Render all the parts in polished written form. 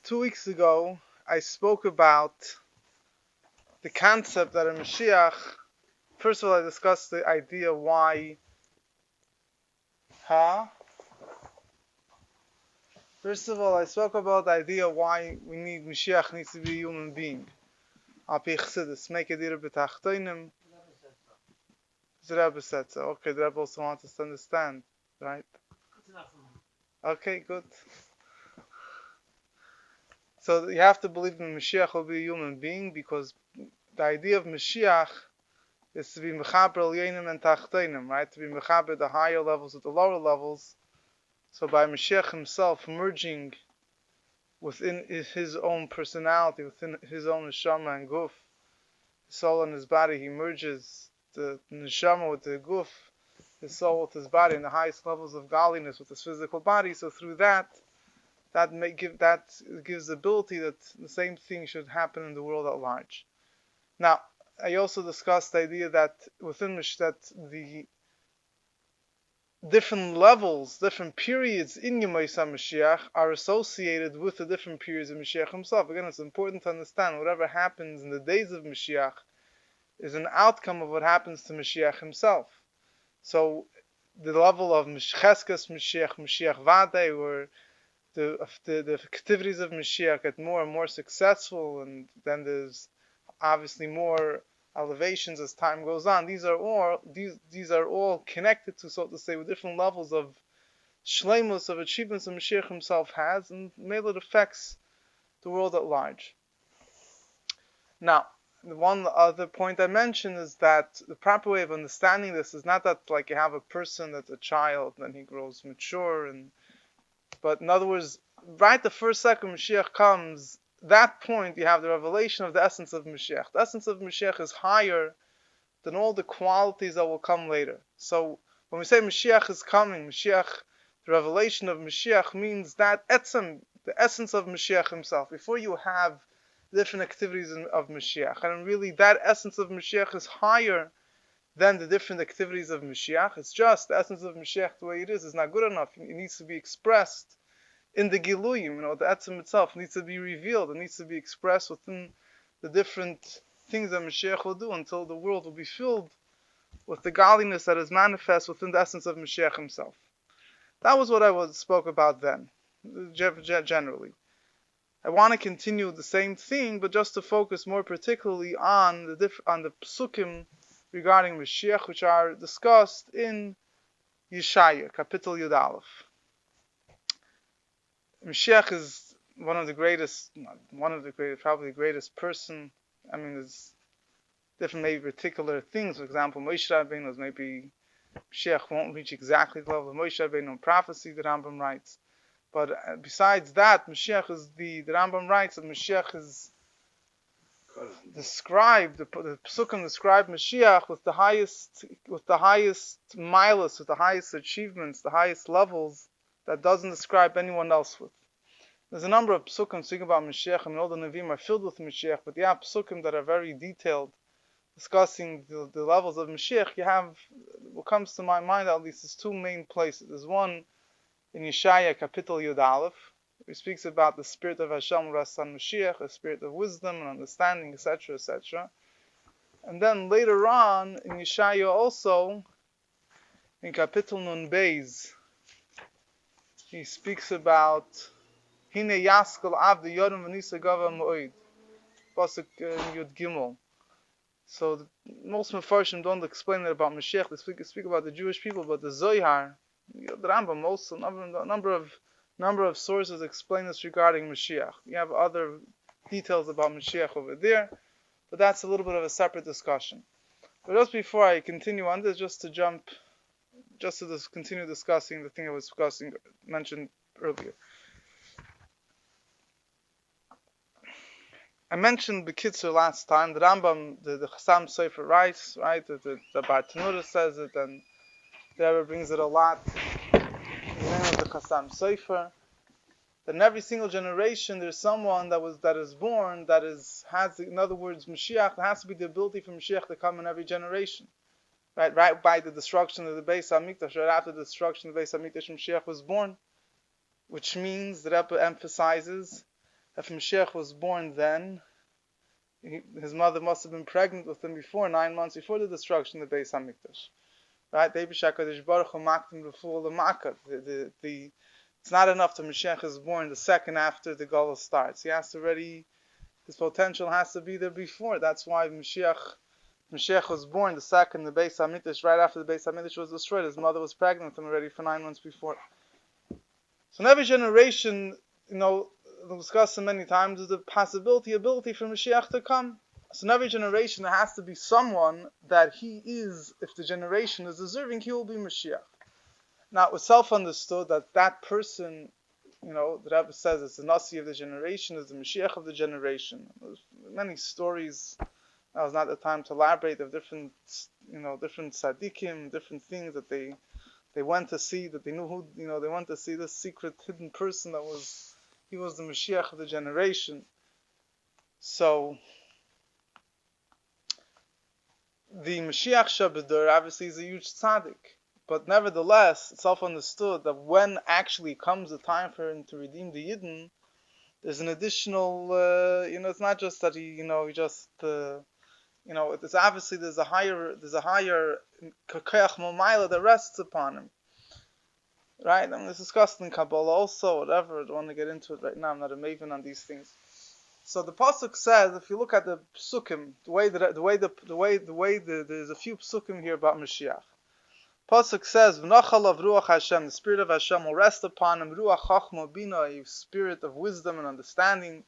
2 weeks ago, I spoke about the concept that a Mashiach, first of all, I discussed the idea why, First of all, I spoke about the idea why Mashiach needs to be a human being. Api Chassidus, make it either betachtoinim. The Rebbe said so. Okay, the Rebbe also wants us to understand, right? Okay, good. So you have to believe that Mashiach will be a human being because the idea of Mashiach is to be mechaber elyonim and tachtonim, right? To be mechaber the higher levels with the lower levels. So by Mashiach himself merging within his own personality, within his own neshama and guf, his soul and his body, he merges the neshama with the guf, his soul with his body, in the highest levels of godliness with his physical body. So through that gives the ability that the same thing should happen in the world at large. Now, I also discussed the idea that within that the different levels, different periods in Yemais HaMashiach are associated with the different periods of Mashiach himself. Again, it's important to understand whatever happens in the days of Mashiach is an outcome of what happens to Mashiach himself. So the level of Cheskes Mashiach, Mashiach Vadei, where the activities of Mashiach get more and more successful, and then there's obviously more elevations as time goes on. These are all connected to, so to say, with different levels of shleimus, of achievements that Mashiach himself has, and mainly it affects the world at large. Now, the one other point I mentioned is that the proper way of understanding this is not that like you have a person that's a child and then he grows mature, but in other words, right the first second Mashiach comes, that point you have the revelation of the essence of Mashiach. The essence of Mashiach is higher than all the qualities that will come later. So when we say Mashiach is coming, the revelation of Mashiach means that etzem, the essence of Mashiach himself. Before you have different activities of Mashiach, and really that essence of Mashiach is higher than the different activities of Mashiach. It's just the essence of Mashiach, the way it is not good enough. It needs to be expressed in the Giluyim, the Etzem itself needs to be revealed. It needs to be expressed within the different things that Mashiach will do until the world will be filled with the godliness that is manifest within the essence of Mashiach himself. That was what I spoke about then, generally. I want to continue the same thing, but just to focus more particularly on the psukim regarding Mashiach, which are discussed in Yeshaya, Kapitel Yud Aleph. Mashiach is probably the greatest person. I mean, there's different maybe particular things. For example, Moshe Rabbeinu, maybe Mashiach won't reach exactly the level of Moshe Rabbeinu in prophecy, the Rambam writes. But besides that, Mashiach is the Rambam writes that Mashiach is described, the Psukim describe Mashiach with the highest milas, with the highest achievements, the highest levels that doesn't describe anyone else with. There's a number of psukim speaking about Mashiach. I mean, all the Nevi'im are filled with Mashiach, but you have psukim that are very detailed, discussing the levels of Mashiach. You have, what comes to my mind at least, is two main places. There's one in Yeshaya, Kapitel Yud Aleph, where he speaks about the spirit of Hashem rests on Mashiach, a spirit of wisdom and understanding, etc., etc. And then later on in Yeshaya also, in Kapitel Nun Beis, he speaks about Hine Yaskal Avdi Yodem V'Nisa Gava Mo'id, Pasuk Yud Gimel. So most Mefarshim don't explain it about Mashiach. They speak about the Jewish people, but the Zohar, the Rambam, also a number of sources explain this regarding Mashiach. You have other details about Mashiach over there, but that's a little bit of a separate discussion. But just before I continue on this, just to continue discussing the thing I was mentioned earlier. I mentioned the Kitzur last time. The Rambam, the Chassam Sofer writes, right? The Bartanura says it, and the Rebbe brings it a lot. In the name of the Chassam Sofer, that in every single generation there's someone that is born has, in other words, Mashiach. There has to be the ability for Mashiach to come in every generation. Right by the destruction of the Beis HaMikdash, right after the destruction of the Beis HaMikdash, Mashiach was born, which means the Rebbe emphasizes if Mashiach was born then, his mother must have been pregnant with him before, 9 months before the destruction of the Beis Hamikdash. Right? The Eibush HaKadosh Baruch Hu maked him before the Makkah. It's not enough that Mashiach is born the second after the Gala starts. His potential has to be there before. That's why Mashiach was born the second, the Beis Hamikdash, right after the Beis Hamikdash was destroyed. His mother was pregnant with him already for 9 months before. So in every generation, we'll discuss it many times, is the ability for Mashiach to come. So in every generation, there has to be someone that he is, if the generation is deserving, he will be Mashiach. Now, it was self-understood that person, the Rebbe says it's the Nasi of the generation, is the Mashiach of the generation. There's many stories. That was not the time to elaborate of different tzaddikim, different things that they went to see, that they knew who, they went to see this secret hidden person he was the Mashiach of the generation. So, the Mashiach Shabbadur obviously is a huge tzaddik, but nevertheless, it's self-understood that when actually comes the time for him to redeem the Yidden, there's an additional, it's not just that he it's obviously there's a higher Kakeach Momaila that rests upon him. Right? I mean, it's discussed in Kabbalah also, whatever. I don't want to get into it right now. I'm not a maven on these things. So the pasuk says, if you look at the psukim, there's a few psukim here about Mashiach. Pasuk says, "V'nachal Ruach Hashem, the spirit of Hashem will rest upon him. Ruach Chachma Bina, a spirit of wisdom and understanding.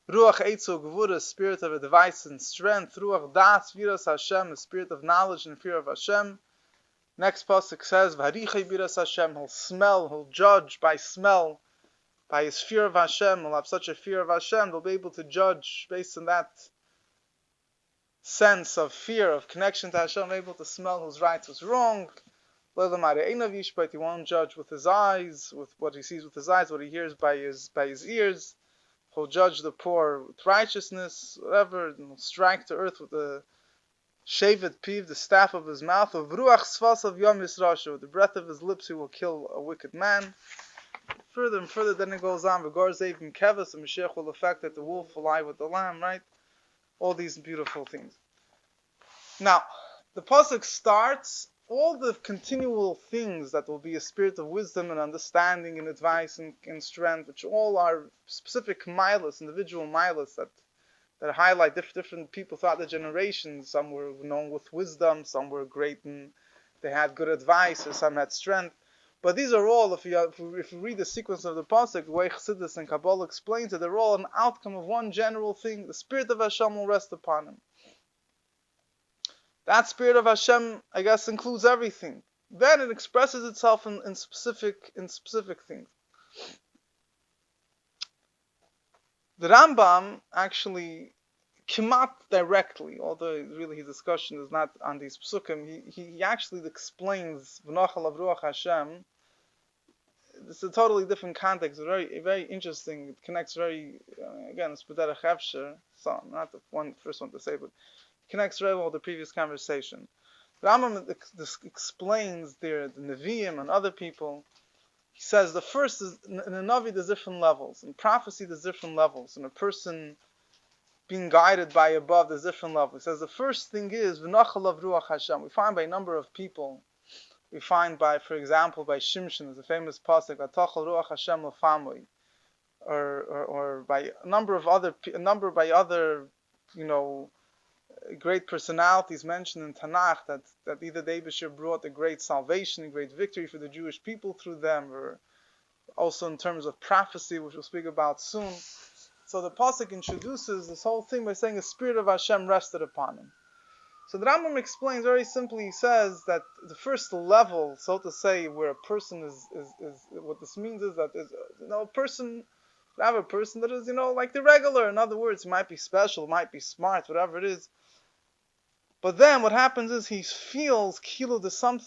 Ruach Eitzu Gevura, spirit of advice and strength. Ruach Das Viras Hashem, the spirit of knowledge and fear of Hashem." Next pasuk says, "V'harichei Viras Hashem, he'll judge by smell, by his fear of Hashem. He'll have such a fear of Hashem, he'll be able to judge based on that sense of fear, of connection to Hashem, able to smell who's right, who's wrong. He won't judge with his eyes, with what he sees with his eyes, what he hears by his ears. He'll judge the poor with righteousness, whatever, and he'll strike the earth with the shavet piv, the staff of his mouth. Of ruach svas of yom yisrashu, with the breath of his lips he will kill a wicked man. Further and further, then it goes on. V'gor zev in kevas, the Mashiach will affect that the wolf will lie with the lamb, right? All these beautiful things. Now, the pasuk starts all the continual things that will be a spirit of wisdom and understanding and advice and strength, which all are specific milas, individual milas that highlight different people throughout the generations. Some were known with wisdom, some were great and they had good advice, or some had strength. But these are all, if you read the sequence of the pasuk, the way Chassidus and Kabbalah explains it, they're all an outcome of one general thing. The spirit of Hashem will rest upon him. That spirit of Hashem, I guess, includes everything. Then it expresses itself in specific things. The Rambam actually, kimat directly, although really his discussion is not on these psukim, he actually explains V'nachal av Ruach Hashem. It's a totally different context, very, very interesting. It connects very, again, it's B'derech Hefsher, so I'm not the first one to say, but it connects very well with the previous conversation. The Rambam explains there, the Nevi'im and other people. He says the first is, in a Navi there's different levels, in prophecy there's different levels, in a person being guided by above there's different levels. He says the first thing is V'nachal av Ruach Hashem. We find by a number of people, we find for example, by Shimshon, there's a famous pasuk, V'tachal Ruach Hashem l'famoi, or by a number by other, great personalities mentioned in Tanakh that either the Eibusher brought a great salvation, a great victory for the Jewish people through them, or also in terms of prophecy, which we'll speak about soon. So the pasuk introduces this whole thing by saying the spirit of Hashem rested upon him. So the Rambam explains very simply. He says that the first level, so to say, where a person is what this means is that a person that is like the regular. In other words, he might be special, might be smart, whatever it is. But then what happens is he feels there's some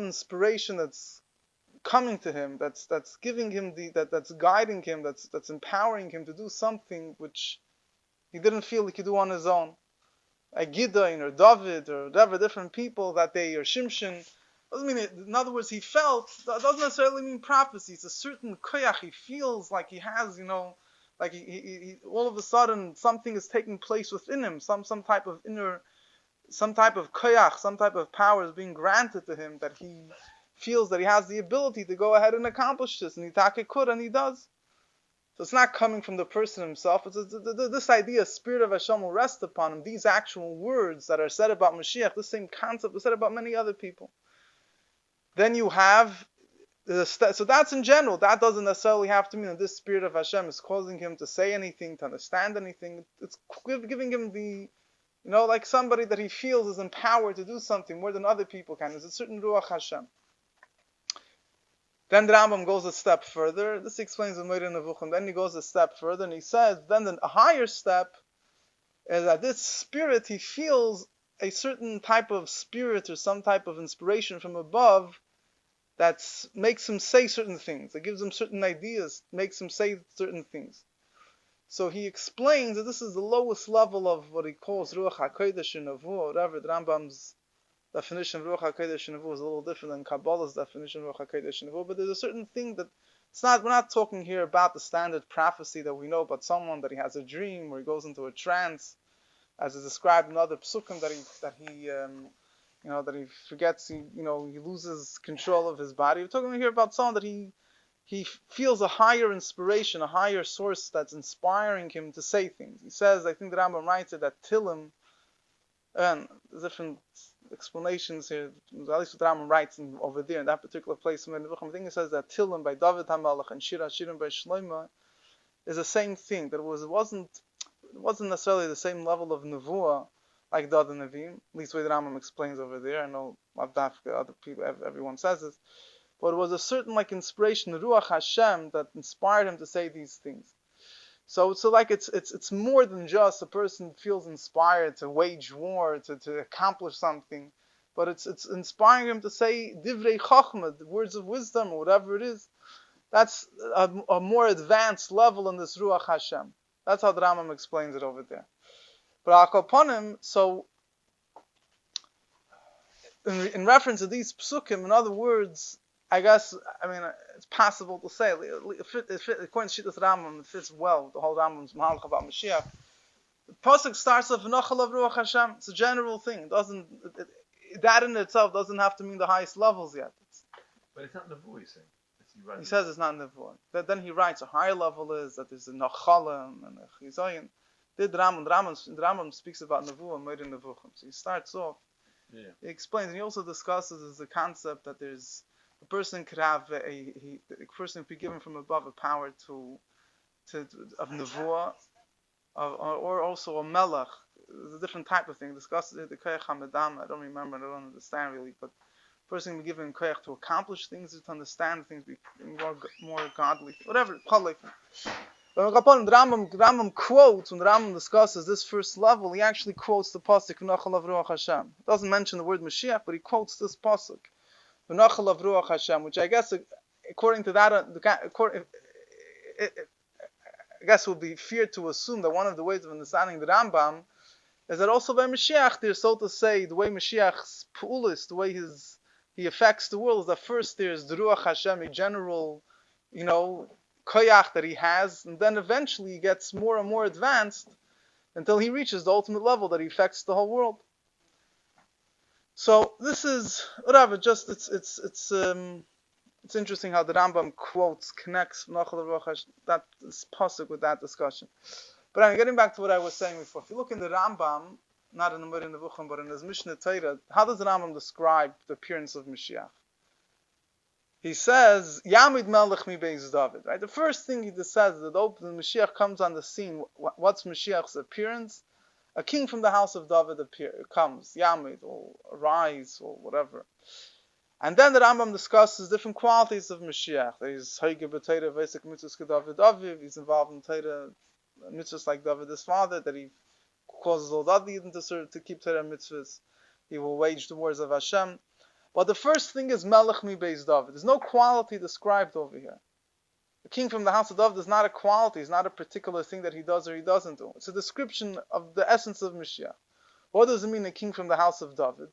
inspiration that's coming to him, that's giving him that's guiding him, that's empowering him to do something which he didn't feel he could do on his own. Like Gideon or David or whatever different people that they, or Shimshon. Doesn't mean it, in other words, he felt, that doesn't necessarily mean prophecy. It's a certain koyach. He feels like he has, Like he all of a sudden something is taking place within him, some type of inner, some type of koyach, some type of power is being granted to him that he feels that he has the ability to go ahead and accomplish this, and he could, and he does. So it's not coming from the person himself. It's this idea, Spirit of Hashem will rest upon him. These actual words that are said about Mashiach, the same concept was said about many other people. Then you have so that's in general. That doesn't necessarily have to mean that this Spirit of Hashem is causing him to say anything, to understand anything. It's giving him the, like somebody that he feels is empowered to do something more than other people can. There's a certain Ruach Hashem. Then the Rambam goes a step further. This explains the Moed Nevuchim. Then he goes a step further and he says, then a higher step is that this spirit, he feels a certain type of spirit or some type of inspiration from above that makes him say certain things, that gives him certain ideas, makes him say certain things. So he explains that this is the lowest level of what he calls Ruach HaKodesh and Nevuah, whatever. The Rambam's definition of Ruach HaKodesh and Nevuah is a little different than Kabbalah's definition of Ruach HaKodesh and Nevuah, but there's a certain thing that we're not talking here about the standard prophecy that we know about someone that he has a dream or he goes into a trance, as is described in other psukim that he forgets, he loses control of his body. We're talking here about someone that he feels a higher inspiration, a higher source that's inspiring him to say things. He says, I think the Rambam writes it, that Tilim, and there's different explanations here, at least what the Rambam writes over there in that particular place. I think it says that Tilim by David HaMelech and Shir HaShirim by Shlomo is the same thing, that it wasn't necessarily the same level of Nevuah like the other Nevi'im, at least the way the Rambam explains over there. I know other people, everyone says this, but it was a certain inspiration, the Ruach Hashem, that inspired him to say these things. So it's more than just a person feels inspired to wage war, to accomplish something, but it's inspiring him to say divrei chachma, the words of wisdom, or whatever it is. That's a more advanced level in this Ruach Hashem. That's how the Rambam explains it over there. But Akaponim, so in reference to these psukim, in other words, it's possible to say, according to Shittas Rambam, it fits well with the whole Rambam's Mahalach about Mashiach. The pasuk starts with V'nochel of Ruach Hashem. It's a general thing. That in itself doesn't have to mean the highest levels yet. But it's not Nevuah, he's saying. He says it's not Nevuah. Then he writes a higher level is that there's a Nachalim and a Chizayin. The Rambam speaks about Nevuah, Moed Nevuchim. So he starts off. Yeah. He explains, and he also discusses the concept that there's a person could have a person could be given from above a power of Nevuah, or also a Melech. It's a different type of thing. Discusses the Koyach HaMedam. I don't remember. I don't understand really, but a person can be given Koyach to accomplish things, to understand things, be more godly, whatever. When the Rambam quotes, when the Rambam discusses this first level, he actually quotes the pasuk V'nochel of Ruach Hashem. He doesn't mention the word Mashiach, but he quotes this pasuk V'nochel of Ruach Hashem, which I guess, according to that, I guess it would be fair to assume that one of the ways of understanding the Rambam is that also by Mashiach, there's, so to say, the way Mashiach's pu'ulis, the way he affects the world, is that first there's the Ruach Hashem, a general, koyach that he has, and then eventually he gets more and more advanced until he reaches the ultimate level that he affects the whole world. So this is whatever. Just it's interesting how the Rambam connects that pasuk with that discussion. But I'm getting back to what I was saying before. If you look in the Rambam, not in the Moed Nevuchim, but in his Mishnah Torah, how does the Rambam describe the appearance of Mashiach? He says, Yamid Melech mi beis David. Right? The first thing he says is that the Mashiach comes on the scene. What's Mashiach's appearance? A king from the house of David comes. Yamid, or arise, or whatever. And then the Rambam discusses different qualities of Mashiach. He's Haige b'Torah v'esek mitzvahs k'David Aviv. He's involved in Torah mitzvahs like David his father, that he causes all the other Yidden to keep Torah mitzvahs. He will wage the wars of Hashem. But the first thing is Melech mi beis David. There's no quality described over here. The king from the house of David is not a quality. It's not a particular thing that he does or he doesn't do. It's a description of the essence of Mashiach. What does it mean, a king from the house of David?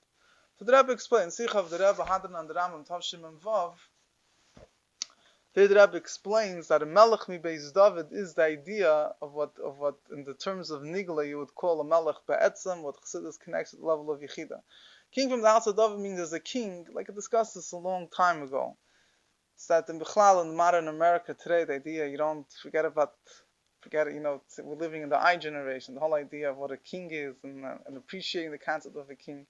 So the Rebbe explains, Sikh of the Rebbe Hadran and the Rambam Tavshim and Vav, The Rebbe explains that a Melech mi Beis David is the idea of what in the terms of Nigla you would call a Melech Be'etzem, what Chassidus connects at the level of Yechida. King from the house of David means as a king, like I discussed this a long time ago. It's that in Bechlal, in modern America today, the idea you don't forget, we're living in the I generation. The whole idea of what a king is and appreciating the concept of a king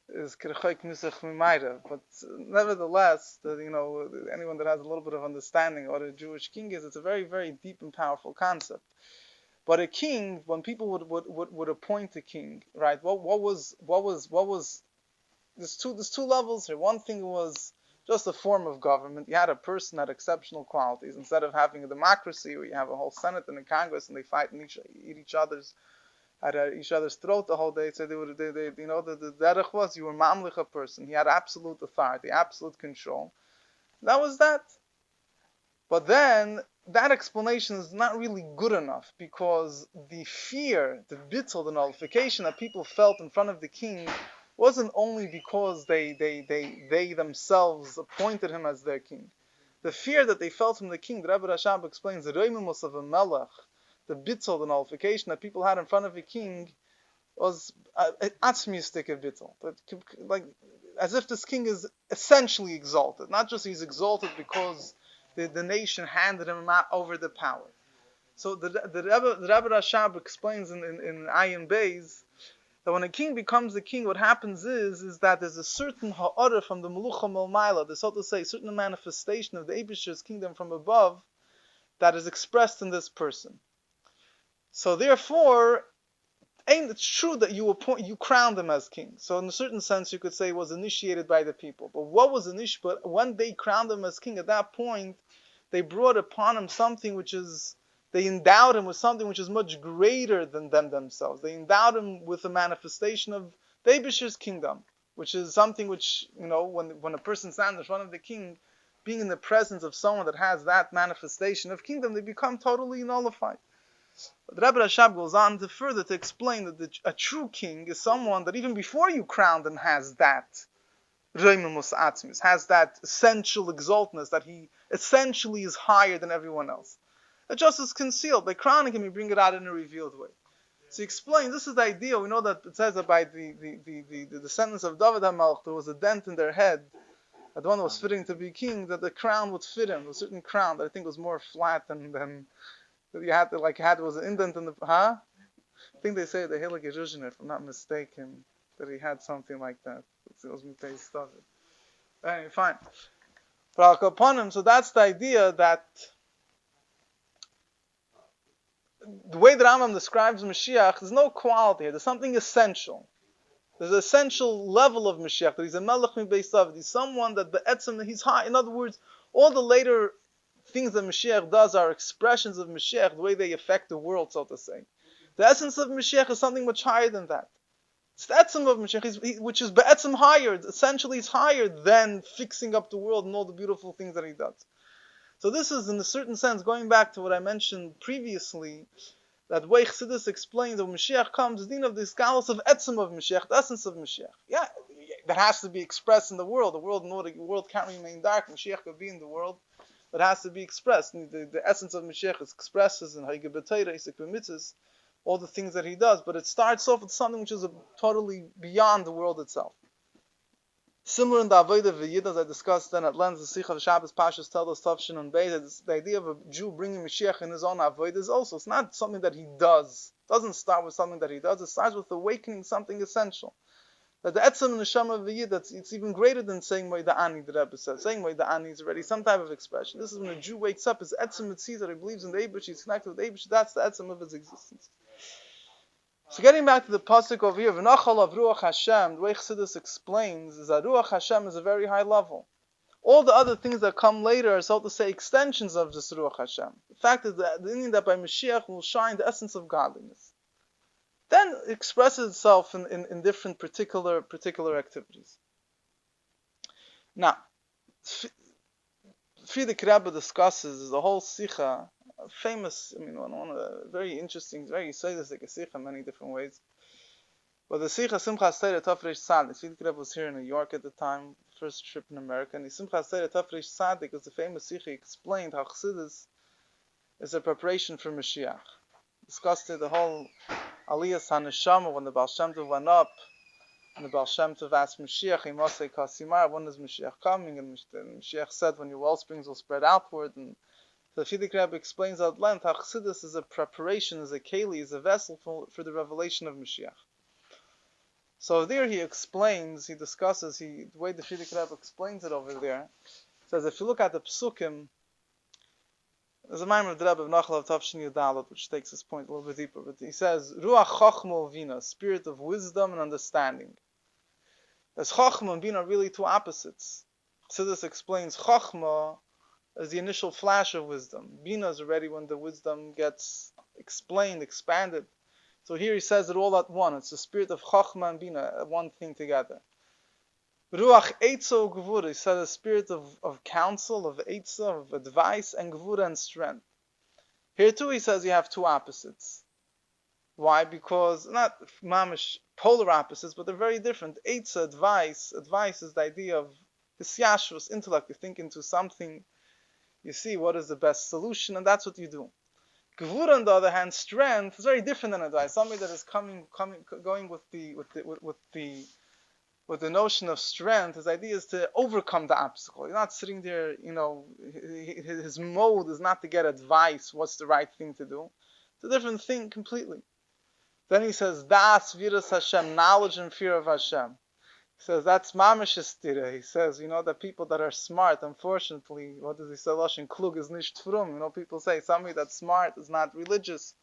is kerchoik misach mimayra. But nevertheless, anyone that has a little bit of understanding of what a Jewish king is, it's a very, very deep and powerful concept. But a king, when people would appoint a king, right? What was there's two levels here. One thing was just a form of government. You had a person that had exceptional qualities. Instead of having a democracy where you have a whole Senate and a Congress and they fight and eat each other's at each other's throat the whole day, so the derech was you were mamlich a person. He had absolute authority, absolute control. That was that. But then that explanation is not really good enough because the fear, the bittul, the nullification that people felt in front of the king wasn't only because they themselves appointed him as their king. The fear that they felt from the king, the Rebbe Rashab explains, the reimus of a melech, the bittul, the nullification that people had in front of a king, was atzmistic a bittul. Like, as if this king is essentially exalted. Not just he's exalted because the nation handed him over the power. So the Rebbe Rashab explains in Ayin Beis that when a king becomes a king, what happens is that there's a certain ha'ara from the Melucha Melmaila, there's so to say, a certain manifestation of the Eibishter's kingdom from above that is expressed in this person. So therefore, it's true that you crowned him as king. So in a certain sense, you could say it was initiated by the people. But what was initiated? But when they crowned him as king, at that point, they brought upon him something which is, they endowed him with something which is much greater than them themselves. They endowed him with a manifestation of the Eibishter's kingdom, which is something which, when a person stands in front of the king, being in the presence of someone that has that manifestation of kingdom, they become totally nullified. But the Rebbe Rashab goes on to further to explain that a true king is someone that even before you crowned him has that reimus atzmis, has that essential exaltness, that he essentially is higher than everyone else. It just is concealed. By crowning him, you bring it out in a revealed way. So he explains, this is the idea. We know that it says that by the descendants of David HaMelech, there was a dent in their head, that the one that was fitting to be king, that the crown would fit him, a certain crown that I think was more flat than that you had to, was an indent in the, I think they say the Hilig Yerushin, if I'm not mistaken, that he had something like that. It was Mitei stuff. Anyway, fine. But upon him, so that's the idea that the way that Rambam describes Mashiach, there's no quality here. There's something essential. There's an essential level of Mashiach, that he's a Melech mi Beis David. He's someone that be'etzem, that he's high. In other words, all the later things that Mashiach does are expressions of Mashiach, the way they affect the world, so to say. The essence of Mashiach is something much higher than that. It's the etzem of Mashiach, which is be'etzem higher. Essentially, it's higher than fixing up the world and all the beautiful things that he does. So this is, in a certain sense, going back to what I mentioned previously, that the way Chassidus explains that when Mashiach comes, the din of the galus of etzem of Mashiach, the essence of Mashiach. Yeah, that has to be expressed in the world. The world can't remain dark. Mashiach could be in the world, but it has to be expressed. And the essence of Mashiach is expressed in Haige B'Teira, Isik B'Mitzvahs, all the things that he does. But it starts off with something which is totally beyond the world itself. Similar in the Avodah V'Yid, as I discussed then at length, the Sikha of Shabbos Pashas tell us Tavshin and Beis, the idea of a Jew bringing Mashiach in his own Avodah is also, it's not something that he does. It doesn't start with something that he does. It starts with awakening something essential. That the Etzem and the Neshama V'Yid, it's even greater than saying Moida Ani, the Rebbe says. Saying Moida Ani is already some type of expression. This is when a Jew wakes up, his Etzem Mitzvah, that he believes in the Eibush, he's connected with the Eibush, that's the Etzem of his existence. So getting back to the pasuk over here, V'nachal of Ruach Hashem, the way Chassidus explains is that Ruach Hashem is a very high level. All the other things that come later are, so to say, extensions of this Ruach Hashem. The fact is that the meaning that by Mashiach will shine the essence of godliness. Then it expresses itself in different particular activities. Now, Frierdiker Rebbe discusses the whole Sikha, famous, one of the very interesting, very Yisraelistic Sikha in many different ways. But the Sikha Simchas Torah Tafresh Tzad, Frierdiker Rebbe was here in New York at the time, first trip in America, and Simcha said that Tafresh Tzaddik was the famous Sikh. He explained how Chassidus is a preparation for Mashiach. Discussed the whole Aliyas HaNeshama when the Baal Shem Tov went up, and the Baal Shem Tov asked Mashiach, Imosei Kasimar, when is Mashiach coming? And Mashiach said, when your well springs will spread outward. And the Fidik Rebbe explains at length how Chassidus is a preparation, is a keli, is a vessel for the revelation of Mashiach. So there he explains, he discusses, the way the Fidik Rebbe explains it over there, says if you look at the Psukim, there's a Maimer of the Rebbe of Nachal of Tavshin Yudalat, which takes this point a little bit deeper, but he says, Ruach Chochma Vina, spirit of wisdom and understanding. As Chochma and Bina are really two opposites. Chassidus explains Chochma as the initial flash of wisdom. Bina is already when the wisdom gets explained, expanded. So here he says it all at once. It's the spirit of Chochma and Bina, one thing together. Ruach Eitza Gevura, he said the spirit of counsel, of Eitza, of advice, and Gevura and strength. Here too he says you have two opposites. Why? Because not mamish polar opposites, but they're very different. Eitza, advice is the idea of hisyashvus, intellect. You think into something, you see what is the best solution, and that's what you do. Gevura, on the other hand, strength is very different than advice. Somebody that is going with the notion of strength, his idea is to overcome the obstacle. You're not sitting there, his mode is not to get advice, what's the right thing to do. It's a different thing completely. Then he says, Das Viras Hashem, knowledge and fear of Hashem. He says, that's mamish estira. He says, that people that are smart, unfortunately, what does he say? Lashon klug is nicht frum. People say somebody that's smart is not religious.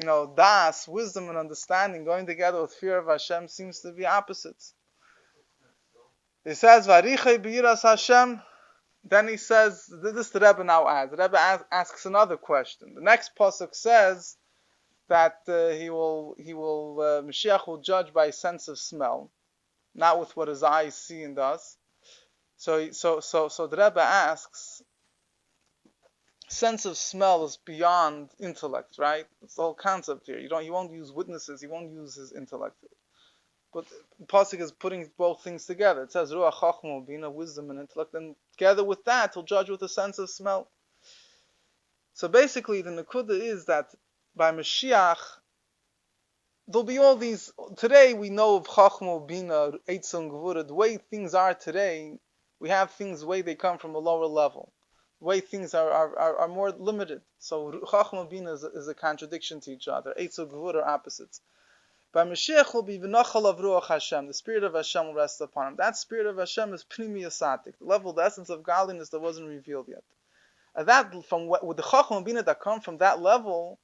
Das, wisdom and understanding, going together with fear of Hashem seems to be opposites. He says, Varichei b'yiras Hashem. Then he says, this the Rebbe now adds. The Rebbe asks another question. The next pasuk says that Mashiach will judge by sense of smell, not with what his eyes see and does. So the Rebbe asks, sense of smell is beyond intellect, right? It's the whole concept here. He won't use witnesses. He won't use his intellect. But the pasuk is putting both things together. It says Ruach Chochma Bina, wisdom and intellect, and together with that, he'll judge with a sense of smell. So basically, the Nakuda is that by Mashiach, there'll be all these. Today we know of Chochma Bina, Eitz and Gevura. The way things are today, we have things the way they come from a lower level. The way things are more limited. So Chochma Bina is a contradiction to each other. Eitz and Gevura are opposites. By Mashiach will be v'nachal of Ruach Hashem. The spirit of Hashem will rest upon him. That spirit of Hashem is Pnimi Asatik, the level, the essence of godliness that wasn't revealed yet. And that, with the Chacham and Bina that come from that level,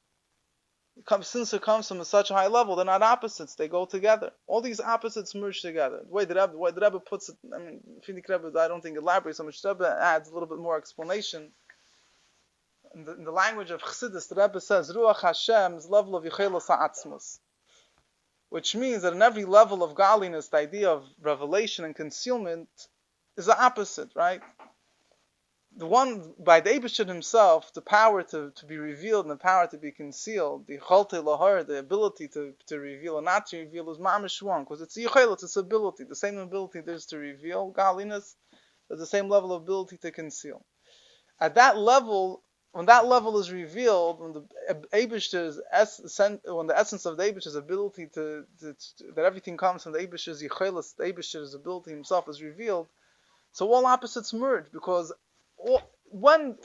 since it comes from such a high level, they're not opposites. They go together. All these opposites merge together. The way the Rebbe puts it, Fidik Rebbe, I don't think elaborates so much. The Rebbe adds a little bit more explanation. In the language of Chassidus, the Rebbe says, Ruach Hashem is level of Yechelos HaAtzmos. Which means that in every level of godliness, the idea of revelation and concealment is the opposite, right? The one, by the Eibishter himself, the power to be revealed and the power to be concealed, the cholte lahar, the ability to reveal and not to reveal, is mamish one, because it's yichel, it's ability. The same ability there is to reveal godliness, there's the same level of ability to conceal. At that level, when that level is revealed, when the Eibishter's when the essence of the Eibishter's ability that everything comes from the Eibishter's yichelis, the Eibishter's ability himself is revealed, so all opposites merge, because when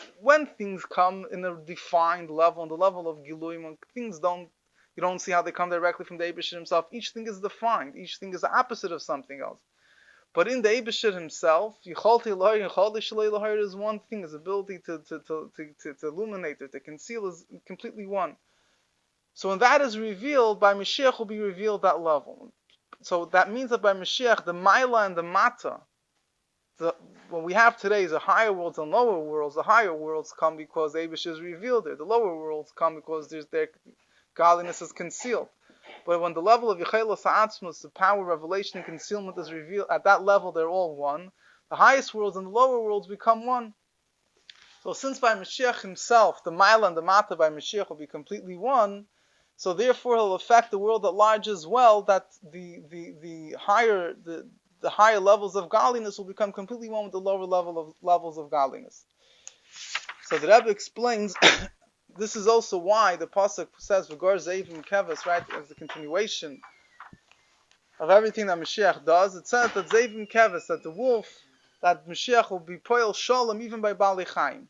things come in a defined level, on the level of Giluyim, you don't see how they come directly from the Eibishter himself. Each thing is defined. Each thing is the opposite of something else. But in the Eibishter himself, Yichol is one thing. His ability to illuminate or to conceal is completely one. So when that is revealed, by Mashiach will be revealed that level. So that means that by Mashiach, the Maila and the Mata, what we have today is the higher worlds and lower worlds. The higher worlds come because the Eibishter is revealed there. The lower worlds come because their godliness is concealed. But when the level of Yechelos HaAtzmos, the power, revelation, and concealment is revealed, at that level they're all one. The highest worlds and the lower worlds become one. So since by Mashiach himself, the Maila and the Mata by Mashiach will be completely one, so therefore he'll affect the world at large as well, that the the higher levels of godliness will become completely one with the lower levels of godliness. So the Rebbe explains this is also why the pasuk says "V'gor zeivim keves," right, as the continuation of everything that Mashiach does. It says that zeivim keves, that the wolf, that Mashiach will be poil shalom even by Bali Chaim.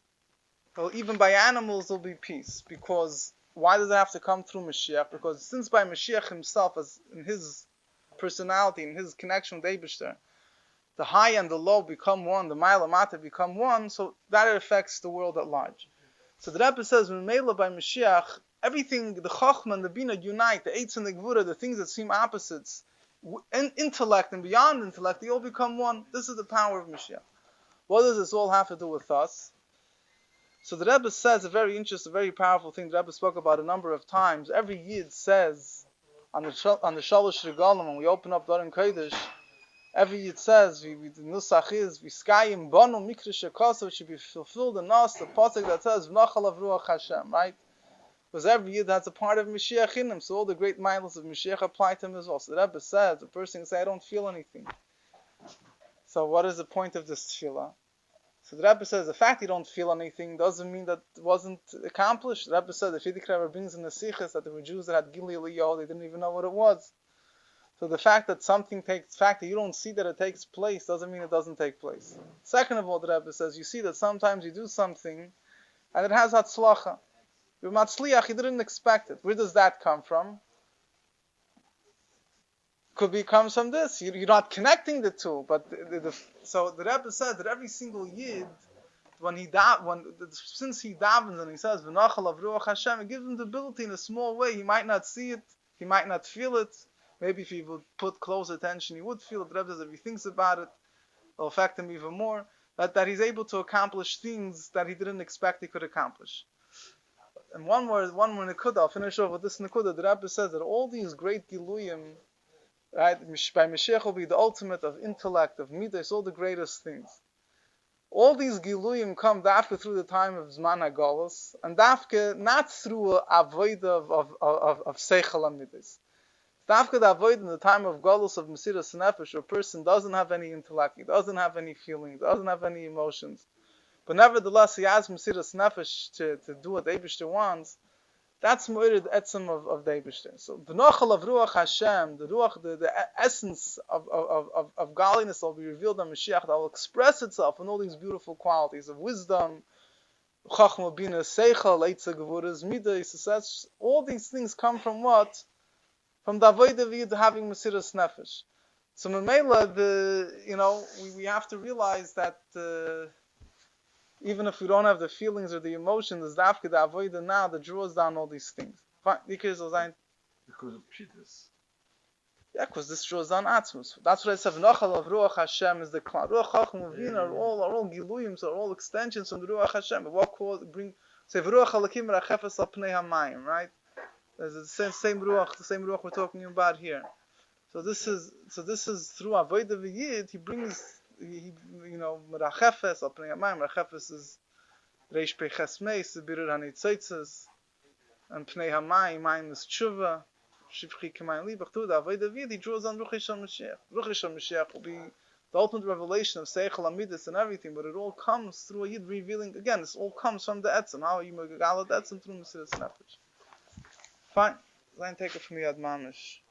Well, even by animals there will be peace. Because why does it have to come through Mashiach? Because since by Mashiach himself, as in his personality, in his connection with Eibishter, the high and the low become one, the Ma'ala Mata become one, so that affects the world at large. So the Rebbe says, when Mela by Mashiach, everything, the Chochmah and the Bina unite, the Eitz and the Gvura, the things that seem opposites, intellect and beyond intellect, they all become one. This is the power of Mashiach. What does this all have to do with us? So the Rebbe says a very interesting, very powerful thing the Rebbe spoke about a number of times. Every Yid says, on the Shalosh Regalim, when we open up Dorim Kodesh, every Yid says, the Nusach is, V'skayim bonu mikra shekasa, which should be fulfilled in us, the pasuk that says, V'nachal av ruach Hashem, right? Because every Yid has a part of Mashiach in him, so all the great miles of Mashiach apply to him as well. So the Rebbe says, the person can say, I don't feel anything. So what is the point of this tefillah? So the Rebbe says, the fact you don't feel anything doesn't mean that it wasn't accomplished. The Rebbe says, the Frierdiker Rebbe brings in the Sichos that there were Jews that had Gili Eliyahu, they didn't even know what it was. So the fact that fact that you don't see that it takes place doesn't mean it doesn't take place. Second of all, the Rebbe says, you see that sometimes you do something and it has hatzlacha. You're matzliach, you didn't expect it. Where does that come from? Comes from this. You're not connecting the two. But so the Rebbe says that every single Yid, since he davens and he says V'nachal av ruach Hashem, it gives him the ability in a small way. He might not see it, he might not feel it. Maybe if he would put close attention, he would feel it. The Rebbe says if he thinks about it, it'll affect him even more. That he's able to accomplish things that he didn't expect he could accomplish. And one more nekuda, I'll finish off with this nekuda. The Rebbe says that all these great giluyim, right, by Mashiach will be the ultimate of intellect, of midas, all the greatest things. All these giluyim come dafka through the time of Zman HaGolus, and dafka not through a avoida of seichel and midas. Dafka the avoid in the time of Golus of Mesiras Nefesh, a person doesn't have any intellect, he doesn't have any feeling, he doesn't have any emotions. But nevertheless, he has Mesiras Nefesh to do what the Eibishter wants. That's Moirid Etzem of the Eibishter. So, V'nochal of Ruach Hashem, the essence of godliness will be revealed on Mashiach, that will express itself in all these beautiful qualities of wisdom, Chachma, Bina, Seichel, Eitza, Gevuras, Midas. All these things come from what? From the avoid of Yid having Mesiras Nefesh. So Memela, we have to realize that even if we don't have the feelings or the emotions, the dafka, the avoid now that draws down all these things. Because of Pshittas. Yeah, because this draws down Atzmus. That's what I said. V'nochal of Ruach Hashem is the Klan. Ruach Chacham V'in are all Giluyim, are all extensions from the Ruach Hashem. Say V'ruach Halakim Rachefes Al Pnei Hamayim, right? There's the same ruach we're talking about here. So this is through avoid of Yid. He brings merachefes al pnei hamayim. Merachefes is reish peches meis, birur hanitzeitzes, and pnei hamayim, mayim is tshuva, shivchi kemayim libach. Through the avoid of Yid, he draws on Ruach Mashiach. Ruach Mashiach will be the ultimate revelation of seichel amidus and everything, but it all comes through a Yid revealing. Again, this all comes from the etzem. How are you megagal etzem through Mesiras Nefesh? Fine. Then take it from Yad Mamish.